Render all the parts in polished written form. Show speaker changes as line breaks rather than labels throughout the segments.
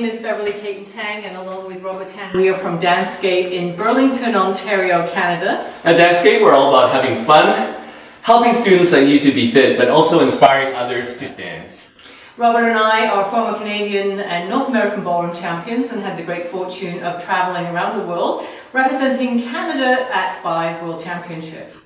name is Beverley Cayton-Tang, and along with Robert Tang, we are from danceScape in Burlington, Ontario, Canada.
At danceScape, we're all about having fun, helping students like you to be fit, but also inspiring others to dance.
Robert and I are former Canadian and North American Ballroom Champions and had the great fortune of traveling around the world, representing Canada at 5 World Championships.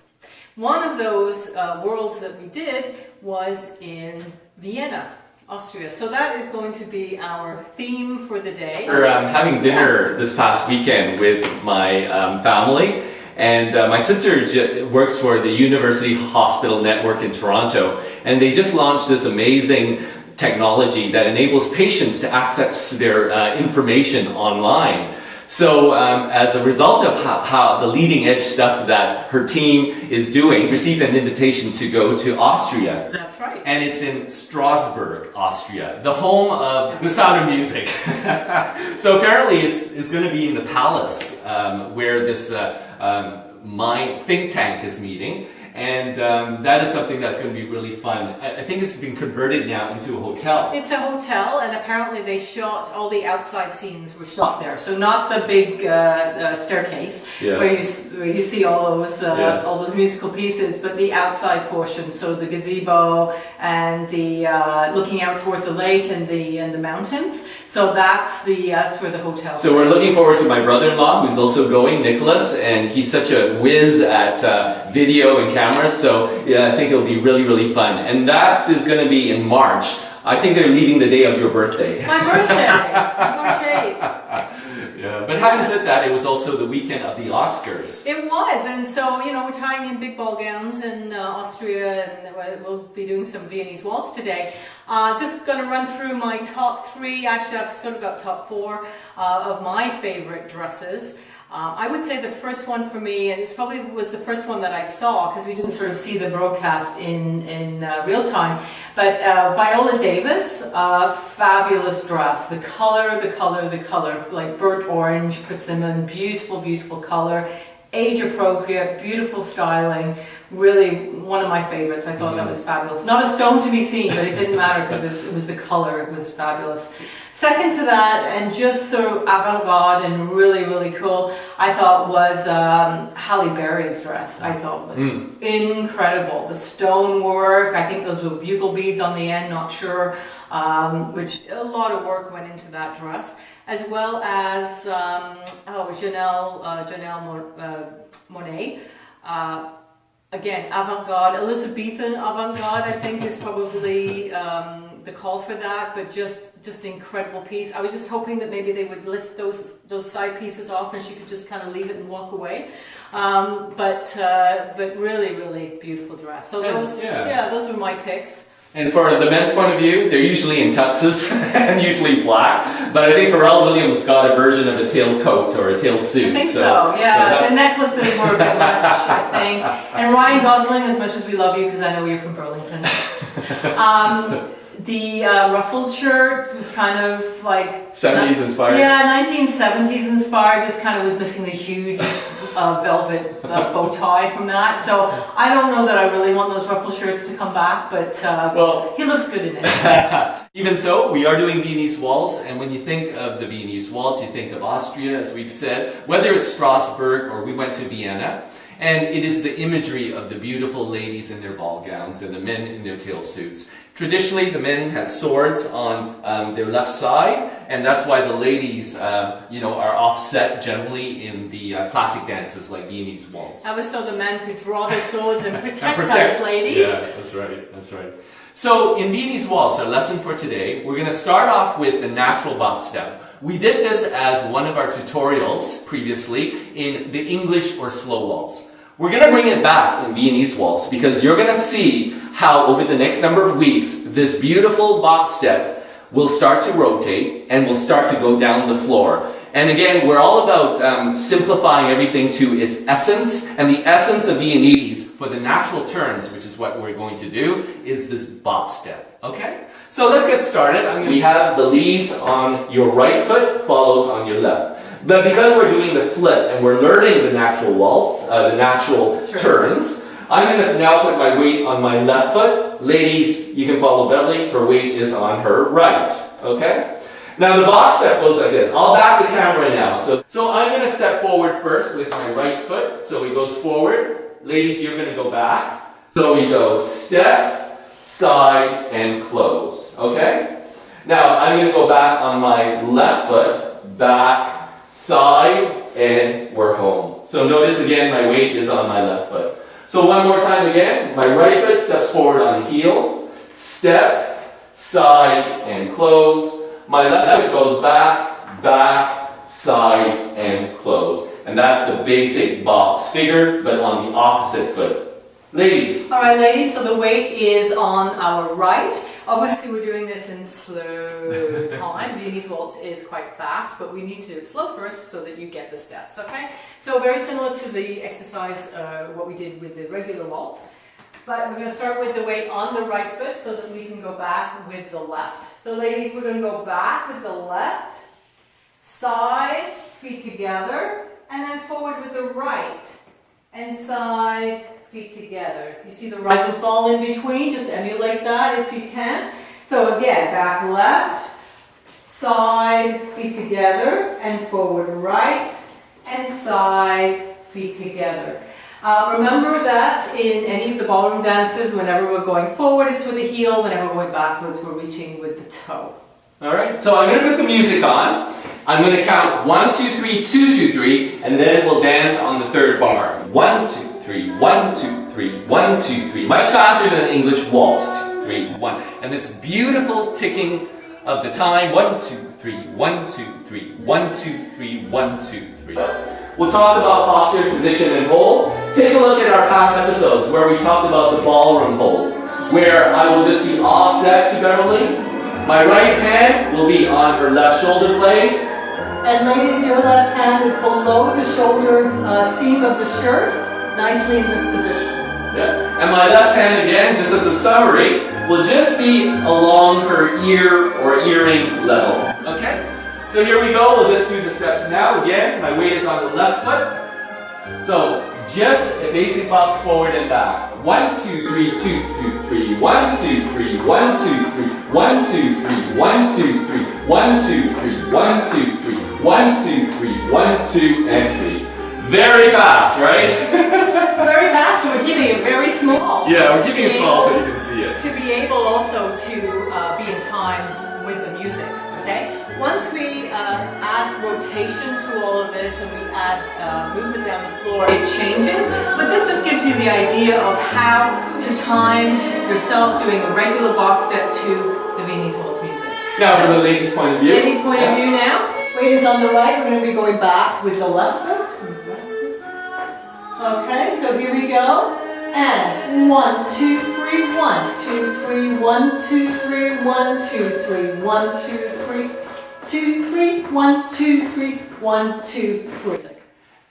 One of those worlds that we did was in Vienna, Austria. So that is going to be our theme for the day.
We're having dinner this past weekend with my family, and my sister works for the University Hospital Network in Toronto, and they just launched this amazing technology that enables patients to access their information online. So as a result of how the leading edge stuff that her team is doing, received an invitation to go to Austria.
That's right.
And it's in Strasbourg, Austria, the home of the Sound of Music. So apparently it's going to be in the palace where this think tank is meeting. And that is something that's going to be really fun. I think it's been converted now into a hotel.
It's a hotel, and apparently they shot all the outside scenes were shot there. So not the big staircase where you see all those musical pieces, but the outside portion. So the gazebo and the looking out towards the lake and the mountains. So that's where the hotel.
So we're looking forward to my brother-in-law, who's also going, Nicholas, and he's such a whiz at video and camera. So yeah, I think it'll be really, really fun. And that is going to be in March. I think they're leaving the day of your birthday.
My birthday, March 8th.
Yeah, but having said that, it was also the weekend of the Oscars.
It was, and so, we're tying in big ball gowns in Austria, and we'll be doing some Viennese waltz today. Just going to run through my top 3, actually I've sort of got top 4 of my favorite dresses. I would say the first one for me, and it probably was the first one that I saw because we didn't sort of see the broadcast in real time, but Viola Davis, fabulous dress. The color, like burnt orange, persimmon, beautiful, beautiful color, age appropriate, beautiful styling, really one of my favorites. I thought that was fabulous. Not a stone to be seen, but it didn't matter because it was the color, it was fabulous. Second to that, and just sort of avant-garde and really, really cool, I thought was Halle Berry's dress. I thought was incredible. The stonework, I think those were bugle beads on the end, not sure, which a lot of work went into that dress, as well as Janelle Monáe. Again, avant-garde, Elizabethan avant-garde, I think is probably the call for that, but just incredible piece. I was just hoping that maybe they would lift those side pieces off and she could just kind of leave it and walk away. But really, really beautiful dress. So those were my picks.
And for the men's point of view, they're usually in tuxes and usually black. But I think Pharrell Williams got a version of a tail coat or a tail suit.
I think so yeah. The necklaces were a bit much, I think. And Ryan Gosling, as much as we love you, because I know you're from Burlington. The ruffled shirt was kind of like
70s inspired.
Yeah, 1970s inspired. Just kind of was missing the huge velvet bow tie from that. So I don't know that I really want those ruffled shirts to come back, but he looks good in it.
Even so, we are doing Viennese waltz, and when you think of the Viennese waltz, you think of Austria, as we've said, whether it's Strasbourg or we went to Vienna. And it is the imagery of the beautiful ladies in their ball gowns and the men in their tail suits. Traditionally, the men had swords on their left side, and that's why the ladies, are offset generally in the classic dances like Viennese waltz.
That was so the men could draw their swords and protect us, ladies.
Yeah, that's right. So in Viennese waltz, our lesson for today, we're going to start off with the natural box step. We did this as one of our tutorials previously in the English or slow waltz. We're going to bring it back in Viennese waltz because you're going to see how over the next number of weeks this beautiful box step will start to rotate and will start to go down the floor. And again, we're all about simplifying everything to its essence, and the essence of Viennese for the natural turns, which is what we're going to do, is this box step. Okay? So let's get started. We have the leads on your right foot, follows on your left. But because we're doing the flip and we're learning the natural waltz, the natural turns, I'm going to now put my weight on my left foot. Ladies, you can follow Beverley. Her weight is on her right. Okay? Now the box step goes like this. I'll back the camera now. So I'm going to step forward first with my right foot. So he goes forward. Ladies, you're going to go back. So we go step, side, and close. Okay? Now I'm going to go back on my left foot, back, side, and we're home. So notice again, my weight is on my left foot. So one more time again. My right foot steps forward on the heel, step, side, and close. My left foot goes back, back, side, and close. And that's the basic box figure, but on the opposite foot. Ladies.
All right, ladies, so the weight is on our right. Obviously, we're doing this in slow time. Viennese waltz is quite fast, but we need to do it slow first so that you get the steps, okay? So very similar to the exercise, what we did with the regular waltz. But we're going to start with the weight on the right foot so that we can go back with the left. So ladies, we're going to go back with the left, side, feet together, and then forward with the right, and side, feet together. You see the rise and fall in between, just emulate that if you can. So again, back left, side, feet together, and forward right, and side, feet together. Remember that in any of the ballroom dances, whenever we're going forward, it's with the heel. Whenever we're going backwards, we're reaching with the toe.
All right, so I'm going to put the music on. I'm going to count 1, 2, 3, 2, 2, 3, and then we'll dance on the third bar. 1, 2, 3, 1, 2, 3, 1, 2, 3. Much faster than English waltz. 2, 3, 1. And this beautiful ticking of the time. 1, 2, 3, 1, 2, 3, 1, 2, 3, 1, 2, 3. We'll talk about posture, position, and hold. Take a look at our past episodes where we talked about the ballroom hold, where I will just be offset to Beverly. My right hand will be on her left shoulder blade.
And ladies, your left hand is below the shoulder seam of the shirt, nicely in this position.
Yeah. And my left hand, again, just as a summary, will just be along her ear or earring level. Okay? So here we go. We'll just do the steps now. Again, my weight is on the left foot. So just a basic box forward and back. 1, 2, 3, 2, 2, 3. 1, 2, 3, 1, 2, 3. 1, 2, 3, 1, 2, 3. 1, 2, 3, 1, 2, 3. 1, 2, 3, 1, 2, and 3. Very fast, right?
Very fast, we're keeping it very small.
Yeah, we're keeping it small so you can see it.
To be able also to be in time with the music, okay? Once we add rotation to all of this and we add movement down the floor, it changes. But this just gives you the idea of how to time yourself doing a regular box step to the Viennese waltz music.
Now from the ladies' point of view.
Ladies' point of view now. Weight is on the right, we're going to be going back with the left foot. Okay, so here we go. And 1, 2, 3, 1, 2, 3, 1, 2, 3, 1, 2, 3, 1, 2, 3, 2, 3, 1, 2, 3, 1, 2, 3.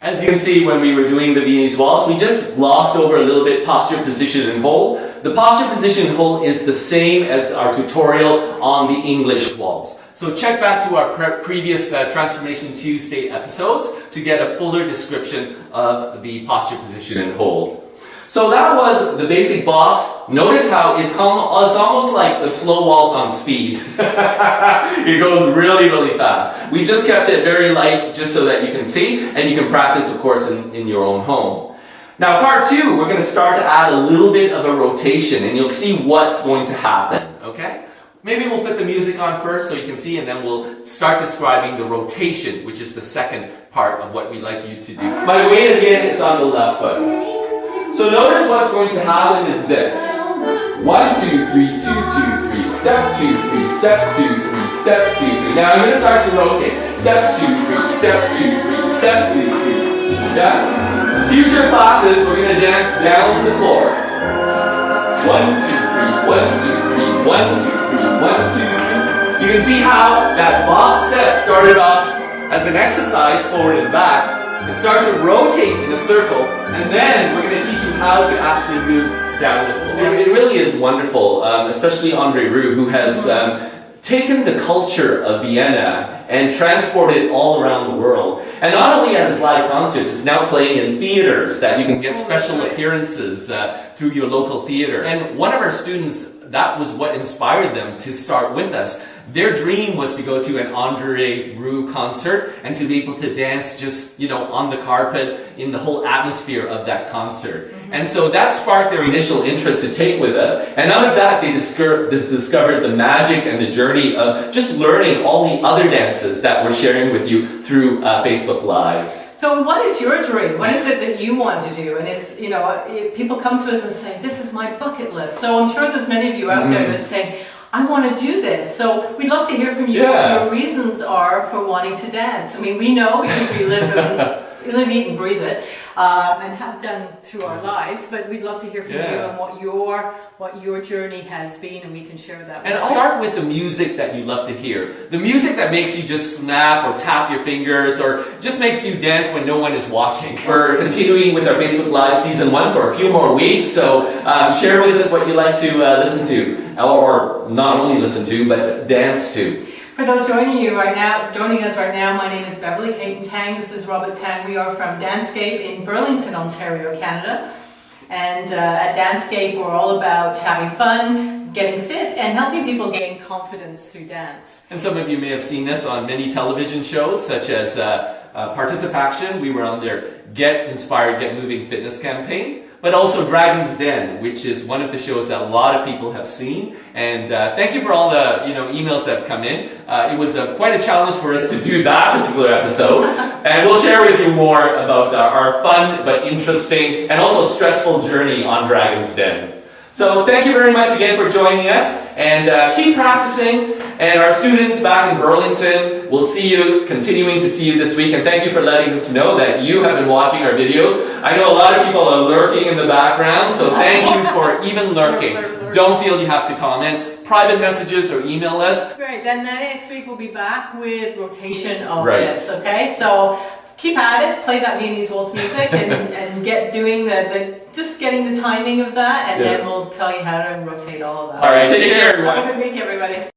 As you can see, when we were doing the Viennese waltz, we just glossed over a little bit posture, position, and hold. The posture, position, and hold is the same as our tutorial on the English waltz. So check back to our previous Transformation Tuesday episodes to get a fuller description of the posture, position, and hold. So that was the basic box. Notice how it's almost like a slow waltz on speed. It goes really, really fast. We just kept it very light just so that you can see, and you can practice, of course, in your own home. Now, part 2, we're going to start to add a little bit of a rotation, and you'll see what's going to happen, okay? Maybe we'll put the music on first so you can see, and then we'll start describing the rotation, which is the second part of what we'd like you to do. My weight again is on the left foot. So notice what's going to happen is this. 1, 2, 3, 2, 2, 3. Step 2, 3, step 2, 3, step 2, 3. Now I'm going to start to rotate. Step 2, 3, step 2, 3, step 2, 3. Yeah? Future classes, we're going to dance down the floor. 1, 2, 3, 1, 2, 3, 1, 2, 3, 1, 2, 3. You can see how that box step started off as an exercise forward and back. It starts to rotate in a circle, and then we're going to teach you how to actually move down the floor. It really is wonderful, especially Andre Roux, who has taken the culture of Vienna and transported it all around the world. And not only at his live concerts, it's now playing in theaters that you can get special appearances through your local theater. And one of our students, that was what inspired them to start with us. Their dream was to go to an Andre Rieu concert and to be able to dance just, you know, on the carpet in the whole atmosphere of that concert. And so that sparked their initial interest to take with us. And out of that, they discovered the magic and the journey of just learning all the other dances that we're sharing with you through Facebook Live.
So what is your dream? What is it that you want to do? And is, you know, people come to us and say, this is my bucket list. So I'm sure there's many of you out there that say, I want to do this. So we'd love to hear from you what your reasons are for wanting to dance. I mean, we know because we live, eat and breathe it, and have done through our lives, but we'd love to hear from you and what your journey has been, and we can share that.
And I'll start with the music that you love to hear. The music that makes you just snap or tap your fingers or just makes you dance when no one is watching. We're continuing with our Facebook Live Season 1 for a few more weeks, so share with us what you like to listen to, or not only listen to, but dance to.
For those joining us right now, my name is Beverley Cayton-Tang. This is Robert Tang. We are from danceScape in Burlington, Ontario, Canada. And at danceScape, we're all about having fun, getting fit, and helping people gain confidence through dance.
And some of you may have seen this on many television shows, such as ParticipACTION. We were on their Get Inspired, Get Moving fitness campaign. But also Dragon's Den, which is one of the shows that a lot of people have seen. And thank you for all the emails that have come in. It was quite a challenge for us to do that particular episode. And we'll share with you more about our fun but interesting and also stressful journey on Dragon's Den. So thank you very much again for joining us, and keep practicing. And our students back in Burlington, we'll see you, continuing to see you this week. And thank you for letting us know that you have been watching our videos. I know a lot of people are lurking in the background, so thank you for even lurking. Don't feel you have to comment. Private messages or email us.
Great. Then next week we'll be back with rotation of this. Okay, so keep at it. Play that Viennese waltz music and get doing just getting the timing of that, and then we'll tell you how to rotate all of that.
All right. Take care, everyone.
Have a good week, everybody.